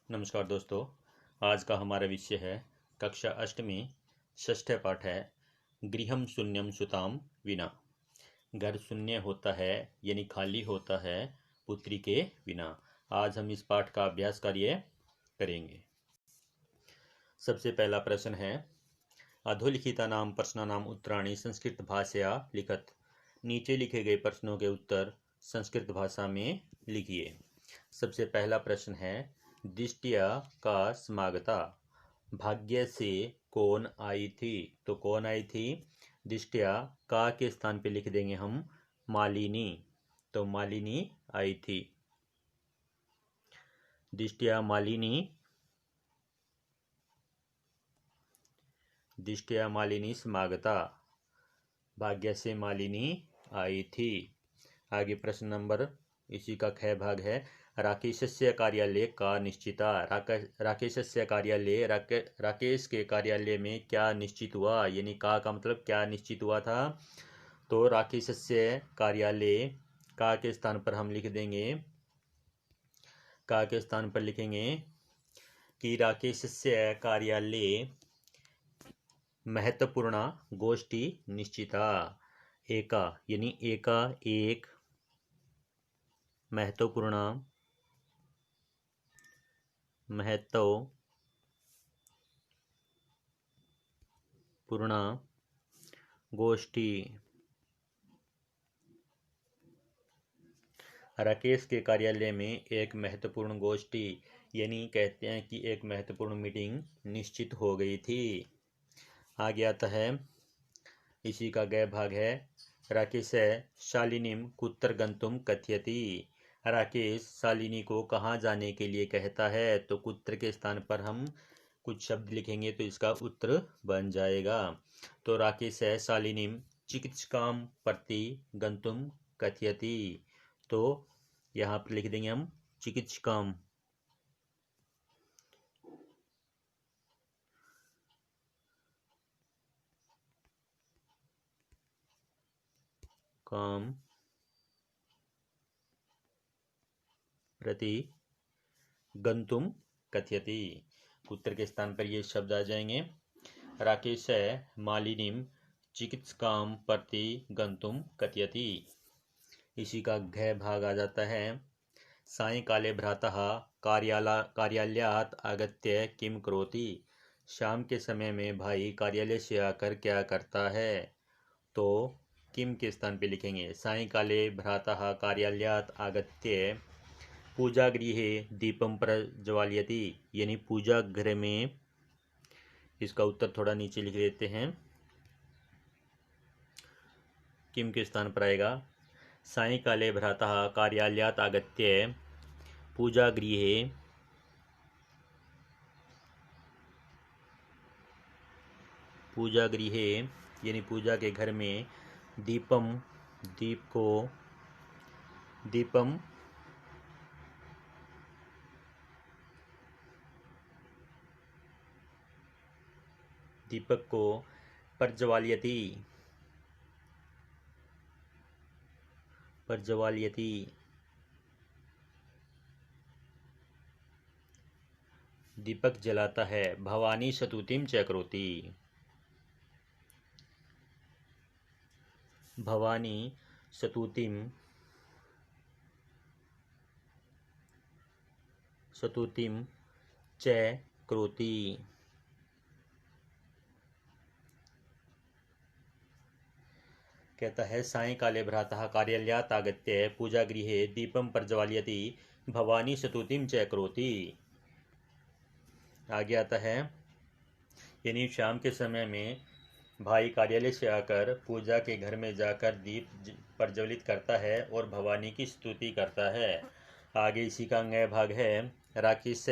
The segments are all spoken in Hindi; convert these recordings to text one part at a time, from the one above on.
नमस्कार दोस्तों। आज का हमारा विषय है कक्षा अष्टमी षष्ठ पाठ है गृहम शून्यम सुताम विना। घर शून्य होता है यानी खाली होता है पुत्री के बिना। आज हम इस पाठ का अभ्यास कार्य करेंगे। सबसे पहला प्रश्न है अधोलिखितानां प्रश्नानां उत्तराणि संस्कृत भाषया लिखत। नीचे लिखे गए प्रश्नों के उत्तर संस्कृत भाषा में लिखिए। सबसे पहला प्रश्न है दिष्टिया का समागता, भाग्य से कौन आई थी। तो कौन आई थी? दिष्टिया का के स्थान पे लिख देंगे हम मालिनी। तो मालिनी आई थी। दिष्टिया मालिनी, दिष्टिया मालिनी समागता, भाग्य से मालिनी आई थी। आगे प्रश्न नंबर इसी का ख भाग है राकेशस्य कार्यालय का निश्चिता। राकेशस्य कार्यालय, राकेश के कार्यालय में क्या निश्चित हुआ, यानी का मतलब क्या निश्चित हुआ था। तो राकेशस्य कार्यालय का के स्थान पर हम लिख देंगे, का के स्थान पर लिखेंगे कि राकेशस्य कार्यालय महत्वपूर्ण गोष्ठी निश्चिता। एका यानी एका एक महत्वपूर्ण गोष्ठी। राकेश के कार्यालय में एक महत्वपूर्ण गोष्ठी यानी कहते हैं कि एक महत्वपूर्ण मीटिंग निश्चित हो गई थी। आगे आता है इसी का ग भाग है राकेश शालिनीम कुत्र गंतुम कथयति। राकेश शालिनी को कहाँ जाने के लिए कहता है। तो कुत्र के स्थान पर हम कुछ शब्द लिखेंगे तो इसका उत्तर बन जाएगा। तो राकेश शालिनीम चिकित्सकाम प्रति गंतुम कथयति। तो यहाँ पर लिख देंगे हम चिकित्सकाम। काम प्रति गंतुम कथयति। कुत्र के स्थान पर ये शब्द आ जाएंगे। राकेश मालिनीम चिकित्सकाम प्रति गंतुम कथयति। इसी का घ भाग आ जाता है सायंकाले भ्रातः कार्यालयात् आगत्य किम करोति। शाम के समय में भाई कार्यालय से आकर क्या करता है। तो किम के स्थान पे लिखेंगे सायंकाले भ्रातः कार्यालयात् आगत्य पूजा गृहे दीपम प्रज्वाल्यति, यानी पूजा घर में। इसका उत्तर थोड़ा नीचे लिख देते हैं। किम के स्थान पर आएगा सायंकाले भ्रातः कार्यालयात् आगत्य पूजा गृहे यानी पूजा के घर में दीप को दीपक को प्रज्वाल्यति दीपक जलाता है। भवानी शतुतिम च करोति। भवानी शतुतिम च करोति। कहता है सायंकाले भ्रातः कार्यालयात् आगत्य पूजा गृहे दीपम प्रज्वाल्यति भवानी शतुतिम च करोति। आगे आता है यानी शाम के समय में भाई कार्यालय से आकर पूजा के घर में जाकर दीप प्रज्वलित करता है और भवानी की स्तुति करता है। आगे इसी का अंग भाग है राकेश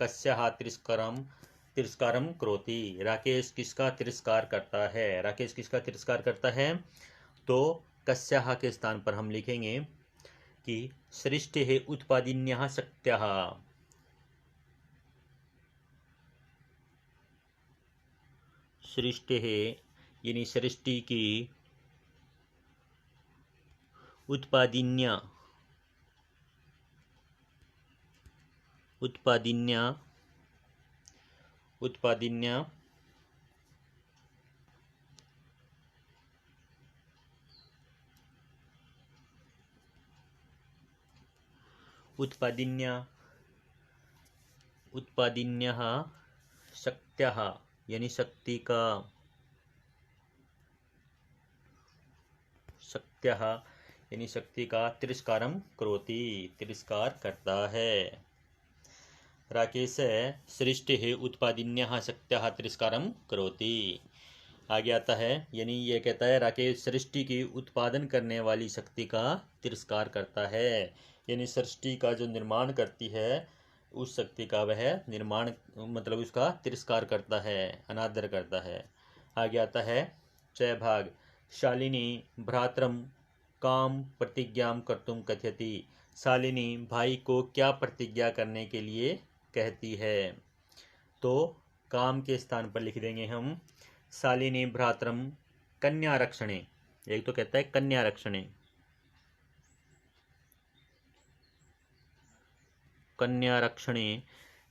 कस्याः तिरस्कारम करोति। राकेश किसका तिरस्कार करता है। राकेश किसका तिरस्कार करता है। तो कस्याः के स्थान पर हम लिखेंगे कि सृष्टिः उत्पादिन्यः शक्त्यः। सृष्टिः यानी सृष्टि की उत्पादिन्य उत्पादिन्या उत्पादिन्या उत्पादिन्या उत्पादिन्यः शक्त्यः यानी शक्ति का शक्त्यः यानी शक्ति का तिरस्कारम करोति तिरस्कार करता है। राकेश सृष्टिः उत्पादिन्यः शक्त्यः तिरस्कारम करोति। आगे आता है यानी ये कहता है राकेश सृष्टि की उत्पादन करने वाली शक्ति का तिरस्कार करता है, यानी सृष्टि का जो निर्माण करती है उस शक्ति का वह निर्माण मतलब उसका तिरस्कार करता है, अनादर करता है। आगे आता है च भाग शालिनी भ्रातरम काम प्रतिज्ञाम कर्तुम कथयति। शालिनी भाई को क्या प्रतिज्ञा करने के लिए कहती है, तो काम के स्थान पर लिख देंगे हम शालिनी भ्रातरम कन्या रक्षणे। एक तो कहता है कन्या रक्षणे, कन्या रक्षणे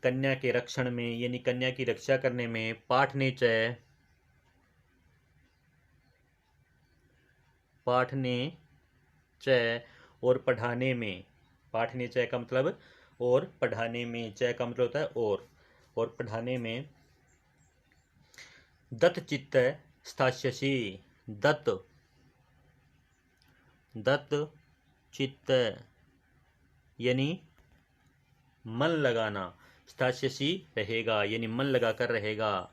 कन्या के रक्षण में यानी कन्या की रक्षा करने में पाठने च और पढ़ाने में। पाठने च का मतलब और पढ़ाने में, च का मतलब होता है और पढ़ाने में दत्त चित्त स्थास्यसि। दत्त चित्त यानी मन लगाना, स्थास्यसि रहेगा यानी मन लगाकर रहेगा,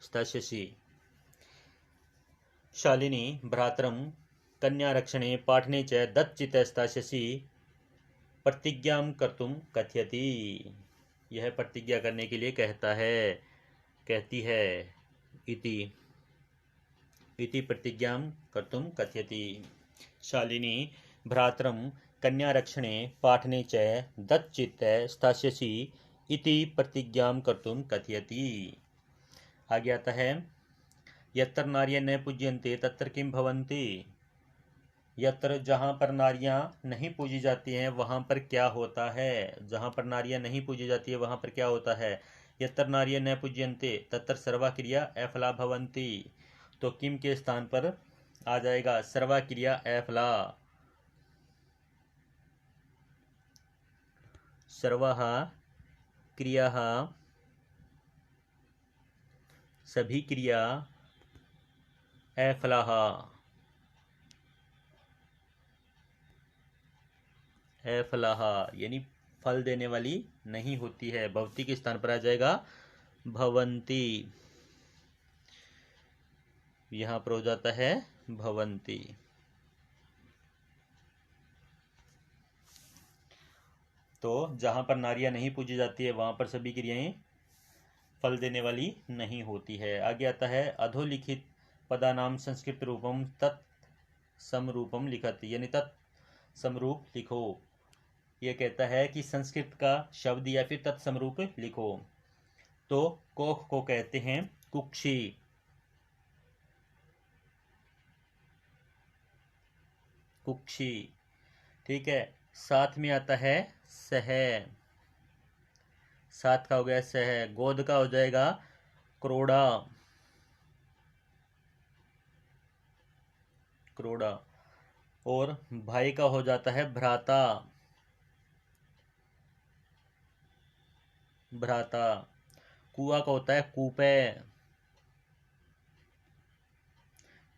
स्थास्यसि। शालिनी भ्रातरम कन्या रक्षणे पाठने च दत्तचित्त स्थास्यसि प्रतिज्ञां कर्तुम कथयति। यह प्रतिज्ञा करने के लिए कहती है इति प्रतिज्ञां कर्तुम कथयति। शालिनी भ्रातरम कन्या रक्षणे पाठने च दत्तचित्त स्थास्यसि इति प्रतिज्ञां कर्तुम कथयति। आगे आता है यत्र नार्यः न पूज्यन्ते तत्र किं भवन्ति। यत्र जहाँ पर नारियाँ नहीं पूजी जाती हैं वहाँ पर क्या होता है, जहाँ पर नारियाँ नहीं पूजी जाती है वहाँ पर क्या होता है। यत्र नार्यः न पूज्यन्ते तत्र सर्वा क्रिया अफला भवन्ति, तो किम के स्थान पर आ जाएगा सर्वा क्रिया अफला। सर्वाः क्रियाः सभी क्रिया अफलाः यानी फल देने वाली नहीं होती है। भवती के स्थान पर आ जाएगा भवंती, यहां पर हो जाता है भवंती। तो जहां पर नारियां नहीं पूजी जाती है वहां पर सभी क्रियाएं फल देने वाली नहीं होती है। आगे आता है अधोलिखित पदानाम संस्कृत रूपम तत्समरूपम लिखति, यानी तत्समरूप लिखो। यह कहता है कि संस्कृत का शब्द या फिर तत्समरूप लिखो। तो कोख को कहते हैं कुक्षी, ठीक है। साथ में आता है सह, साथ का हो गया सह। गोद का हो जाएगा क्रोड़ा, और भाई का हो जाता है भ्राता, कुआ का होता है कूपे,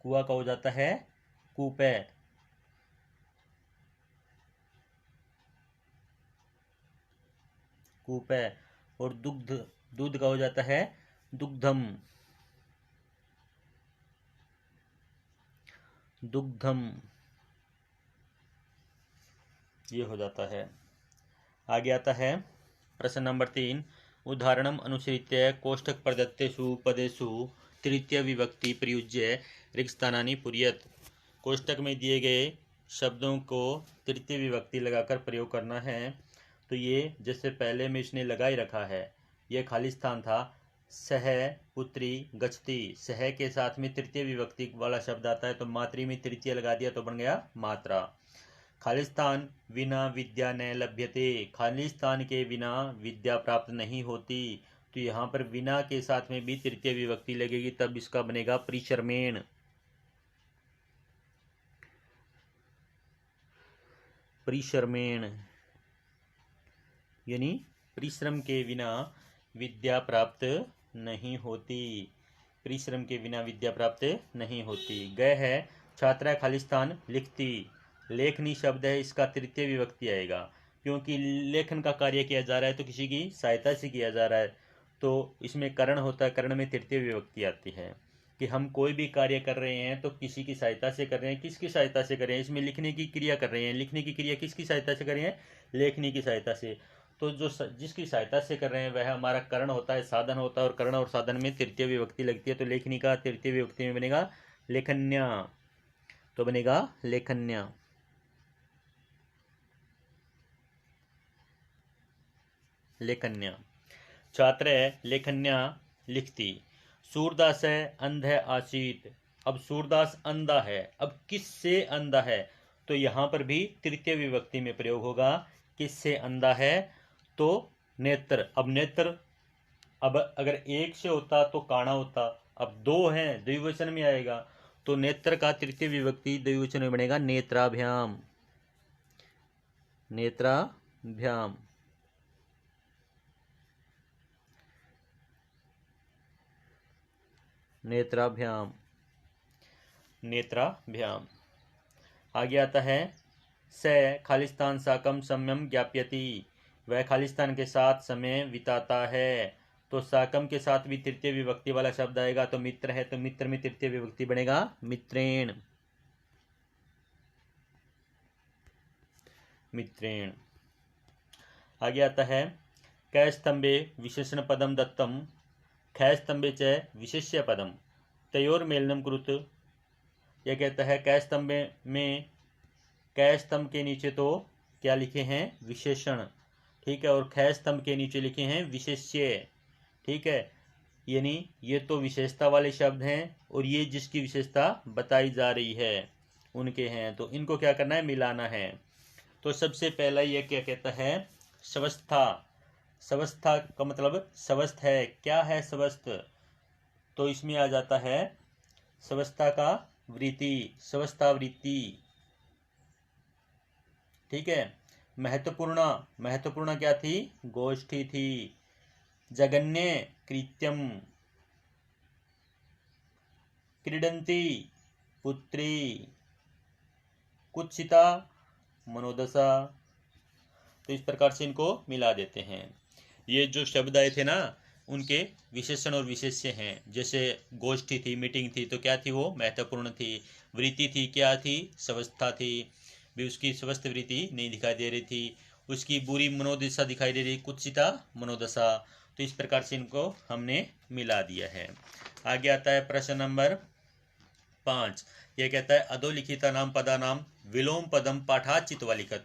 कुआ का हो जाता है कूपे। और दूध का हो जाता है दुग्धम, ये हो जाता है। आगे आता है प्रश्न नंबर 3, उदाहरणम अनुसृत्य कोष्ठक प्रदत्तेषु पदेषु तृतीय विभक्ति प्रयुज्य रिक्तस्थानानि पूरयेत्। कोष्ठक में दिए गए शब्दों को तृतीय विभक्ति लगाकर प्रयोग करना है। तो ये जैसे पहले में इसने लगा ही रखा है, यह खाली स्थान था, सह पुत्री गच्छति, सह के साथ में तृतीय विभक्ति वाला शब्द आता है तो मातृ में तृतीय लगा दिया तो बन गया मात्रा। खालिस्तान विना विद्या न लभ्यते, खालिस्तान के बिना विद्या प्राप्त नहीं होती, तो यहाँ पर विना के साथ में भी तृतीय विभक्ति लगेगी, तब इसका बनेगा परिश्रमेण। परिश्रमेण यानी परिश्रम के बिना विद्या प्राप्त नहीं होती, परिश्रम के बिना विद्या प्राप्त नहीं होती। गए है छात्रा खालिस्तान लिखती, लेखनी शब्द है, इसका तृतीय विभक्ति आएगा, क्योंकि लेखन का कार्य किया जा रहा है तो किसी की सहायता से किया जा रहा है, तो इसमें करण होता है, करण में तृतीय विभक्ति आती है कि हम कोई भी कार्य कर रहे हैं तो किसी की सहायता से कर रहे हैं। किसकी सहायता से कर रहे हैं? इसमें लिखने की क्रिया कर रहे हैं, लिखने की क्रिया किसकी सहायता से कर रहे हैं? लेखनी की सहायता से। तो जो जिसकी सहायता से कर रहे हैं वह हमारा करण होता है, साधन होता है, और करण और साधन में तृतीय विभक्ति लगती है, तो लेखनी का तृतीय विभक्ति में बनेगा लेखन्या, तो बनेगा लेखन्या। लेखन्या। छात्र लेखन्या लिखती। सूरदास अंध आसीत, अब सूरदास अंधा है, अब किससे अंधा है? तो यहाँ पर भी तृतीय विभक्ति में प्रयोग होगा। किससे अंधा है? तो नेत्र। अब नेत्र, अब अगर एक से होता तो काणा होता, अब दो हैं द्विवचन में आएगा, तो नेत्र का तृतीय विभक्ति द्विवचन में बनेगा नेत्राभ्याम, नेत्राभ्याम। नेत्राभ्याम, नेत्राभ्याम। आगे आता है स खालिस्तान साकम सम्यम ज्ञाप्यति, वह खालिस्तान के साथ समय बिताता है, तो साकम के साथ भी तृतीय विभक्ति वाला शब्द आएगा, तो मित्र है तो मित्र में तृतीय विभक्ति बनेगा मित्रेण, मित्रेण। आगे आता है कै स्तंभे विशेषण पदम दत्तम, कै स्तंभे च विशेष्य पदम तयोर मेलनम कुरुत। यह कहता है कै स्तंभ में, कै स्तंभ के नीचे तो क्या लिखे हैं? विशेषण, ठीक है, और कै स्तंभ के नीचे लिखे हैं विशेष्य, ठीक है, यानी ये तो विशेषता वाले शब्द हैं और ये जिसकी विशेषता बताई जा रही है उनके हैं, तो इनको क्या करना है? मिलाना है। तो सबसे पहला ये क्या कहता है? स्वस्था। स्वस्था का मतलब स्वस्थ है, क्या है स्वस्थ? तो इसमें आ जाता है स्वस्थता का वृत्ति, स्वस्था वृत्ति, ठीक है। महत्वपूर्ण, महत्वपूर्ण क्या थी? गोष्ठी थी। जगन्य कृत्यम, क्रीडंती पुत्री, कुत्सिता मनोदशा। तो इस प्रकार से इनको मिला देते हैं। ये जो शब्द आए थे ना, उनके विशेषण और विशेष्य हैं। जैसे गोष्ठी थी, मीटिंग थी, तो क्या थी? वो महत्वपूर्ण थी। वृत्ति थी, क्या थी? स्वस्था थी, भी उसकी स्वस्थ वृत्ति नहीं दिखाई दे रही थी। उसकी बुरी मनोदशा दिखाई दे रही, कुत्सिता मनोदशा। तो इस प्रकार से इनको हमने मिला दिया है। आगे आता है प्रश्न नंबर 5। यह कहता है अधोलिखिता नाम पदा नाम विलोम पदम पाठात चित्वा लिखत,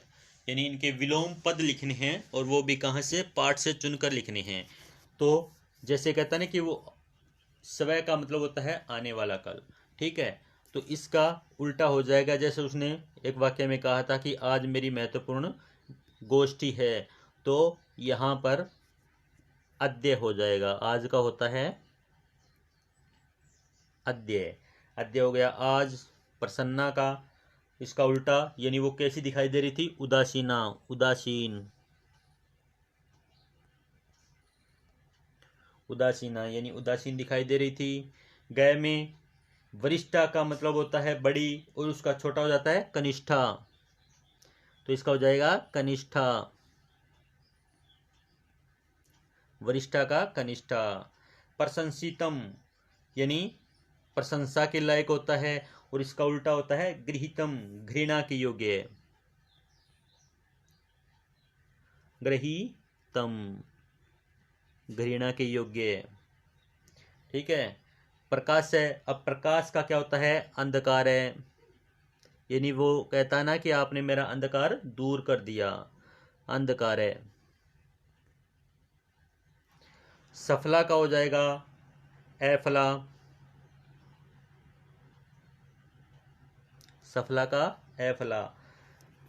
यानी इनके विलोम पद लिखने हैं और वो भी कहाँ से? पाठ से चुनकर लिखने हैं। तो जैसे कहता है ना कि वो स्वय का मतलब होता है आने वाला कल, ठीक है, तो इसका उल्टा हो जाएगा। जैसे उसने एक वाक्य में कहा था कि आज मेरी महत्वपूर्ण गोष्ठी है, तो यहाँ पर अद्य हो जाएगा। आज का होता है अद्य, अद्य हो गया आज। प्रसन्ना का इसका उल्टा, यानी वो कैसी दिखाई दे रही थी? उदासीना, उदासीन, उदासीना यानी उदासीन दिखाई दे रही थी। गय में वरिष्ठा का मतलब होता है बड़ी, और उसका छोटा हो जाता है कनिष्ठा, तो इसका हो जाएगा कनिष्ठा, वरिष्ठा का कनिष्ठा। प्रशंसितम यानी प्रशंसा के लायक होता है, और इसका उल्टा होता है गृहीतम, घृणा के योग्य, गृहीतम, घृणा के योग्य, ठीक है। प्रकाश है, अब प्रकाश का क्या होता है? अंधकार है, यानी वो कहता है ना कि आपने मेरा अंधकार दूर कर दिया, अंधकार है। सफला का हो जाएगा एफला, सफला का एफला।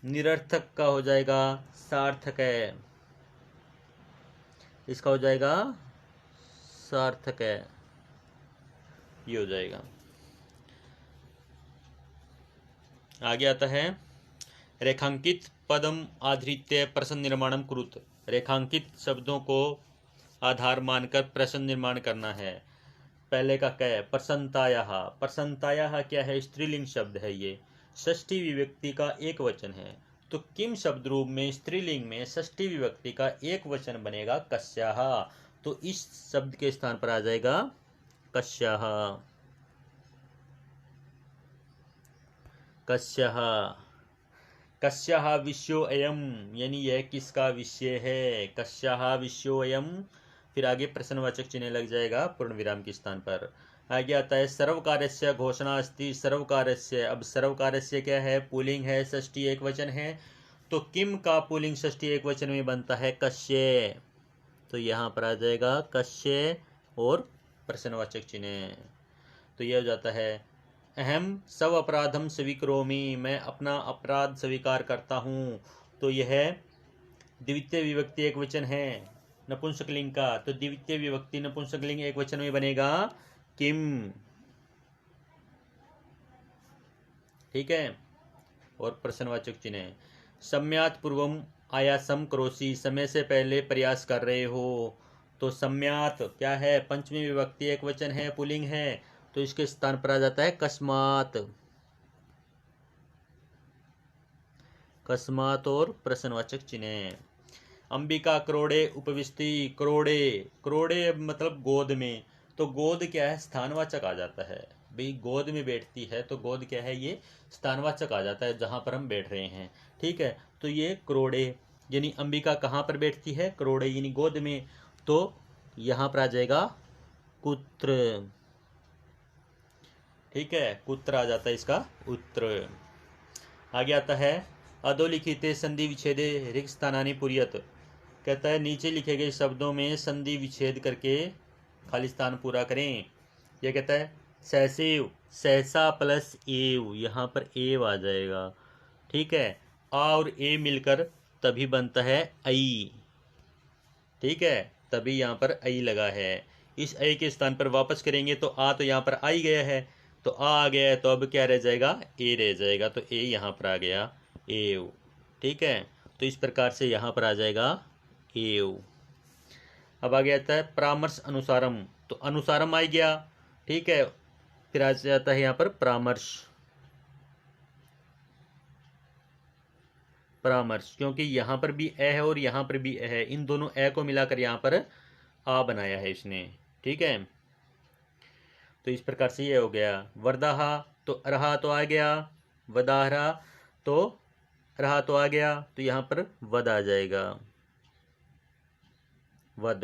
निरर्थक का हो जाएगा सार्थक है, इसका हो जाएगा सार्थक है, ये हो जाएगा। आगे आता है रेखांकित पदम आधृत्य प्रश्न निर्माणम कुरुत। रेखांकित शब्दों को आधार मानकर प्रश्न निर्माण करना है। पहले का क्या है, प्रसन्नतायाः। प्रसन्नतायाः क्या है, स्त्रीलिंग शब्द है, ये षष्ठी विभक्ति का एक वचन है। तो किम शब्द रूप में स्त्रीलिंग में षष्ठी विभक्ति का एक वचन बनेगा कस्याः, तो इस शब्द के स्थान पर आ जाएगा कस्याः, कस्याः। कस्याः विषयोऽयं, यानी यह किसका विषय है, कस्याः विषयोऽयं। फिर आगे प्रश्नवाचक चिन्ह लग जाएगा पूर्ण विराम के स्थान पर। आगे आता है सर्वकारस्य घोषणा अस्ति। सर्वकारस्य, अब सर्वकारस्य क्या है, पुल्लिंग है, षष्ठी एक वचन है। तो किम का पुल्लिंग षष्ठी एक वचन में बनता है कस्य, तो यहाँ पर आ जाएगा कस्य और प्रश्नवाचक चिन्ह। तो यह हो जाता है अहम सब अपराधम स्वीकरोमि, मैं अपना अपराध स्वीकार करता हूँ। तो यह द्वितीय विभक्ति एक वचन है नपुंसकलिंग का, तो द्वितीय विभक्ति नपुंसकलिंग एक वचन में बनेगा किम, ठीक है। और प्रश्नवाचक चिन्ह सम्यात पूर्वम आयासम करोसी, समय से पहले प्रयास कर रहे हो। तो सम्यात क्या है, पंचमी विभक्ति एक वचन है, पुल्लिंग है, तो इसके स्थान पर आ जाता है कस्मात, कस्मात और प्रश्नवाचक चिन्ह। अंबिका क्रोड़े उपविष्टि, क्रोड़े, क्रोड़े मतलब गोद में, तो गोद क्या है, स्थानवाचक आ जाता है भाई, गोद में बैठती है तो गोद क्या है, ये स्थानवाचक आ जाता है जहां पर हम बैठ रहे हैं, ठीक है। तो ये क्रोड़े यानी अंबिका कहाँ पर बैठती है, क्रोड़े यानी गोद में, तो यहाँ पर आ जाएगा कुत्र, ठीक है, कुत्र आ जाता है इसका उत्तर। आगे आता है अधोलिखिते संधि विच्छेदे रिक्त स्थानानि पूर्यत। कहता है नीचे लिखे गए शब्दों में संधि विच्छेद करके खाली स्थान पूरा करें। यह कहता है सहसेव, सहसा प्लस एव, यहाँ पर एव आ जाएगा, ठीक है। आ और ए मिलकर तभी बनता है आई, ठीक है, तभी यहाँ पर आई लगा है। इस आई के स्थान पर वापस करेंगे तो आ तो यहाँ पर आई गया है, तो आ गया है, तो अब क्या रह जाएगा, ए रह जाएगा, तो ए यहाँ पर आ गया एव, ठीक है। तो इस प्रकार से यहाँ पर आ जाएगा एव। अब आगे आता है परामर्श अनुसारम, तो अनुसारम आ गया, ठीक है। फिर आ जाता है यहाँ पर परामर्श, परामर्श, क्योंकि यहाँ पर भी ए है और यहाँ पर भी ए है, इन दोनों ए को मिलाकर यहाँ पर आ बनाया है इसने, ठीक है। तो इस प्रकार से ये हो गया वर्दाहा, तो रहा तो आ गया, वदाहरा तो रहा तो आ गया, तो यहाँ पर वद आ जाएगा, वद।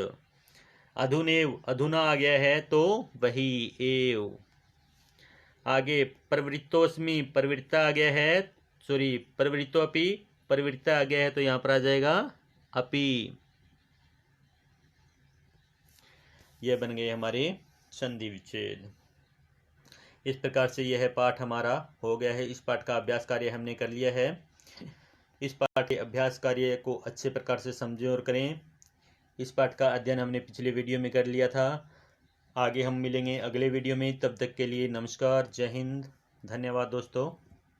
अधुनेव, अधुना आ गया है तो वही एव। आगे प्रवृत्तोस्मि, प्रवृत्ता आ गया है, सॉरी प्रवृत्तोपि, प्रवृत्ता आ गया है तो यहाँ पर आ जाएगा अपि। यह बन गए हमारे संधि विच्छेद। इस प्रकार से यह पाठ हमारा हो गया है। इस पाठ का अभ्यास कार्य हमने कर लिया है। इस पाठ के अभ्यास कार्य को अच्छे प्रकार से समझें और करें। इस पाठ का अध्ययन हमने पिछले वीडियो में कर लिया था। आगे हम मिलेंगे अगले वीडियो में, तब तक के लिए नमस्कार, जय हिंद, धन्यवाद दोस्तों।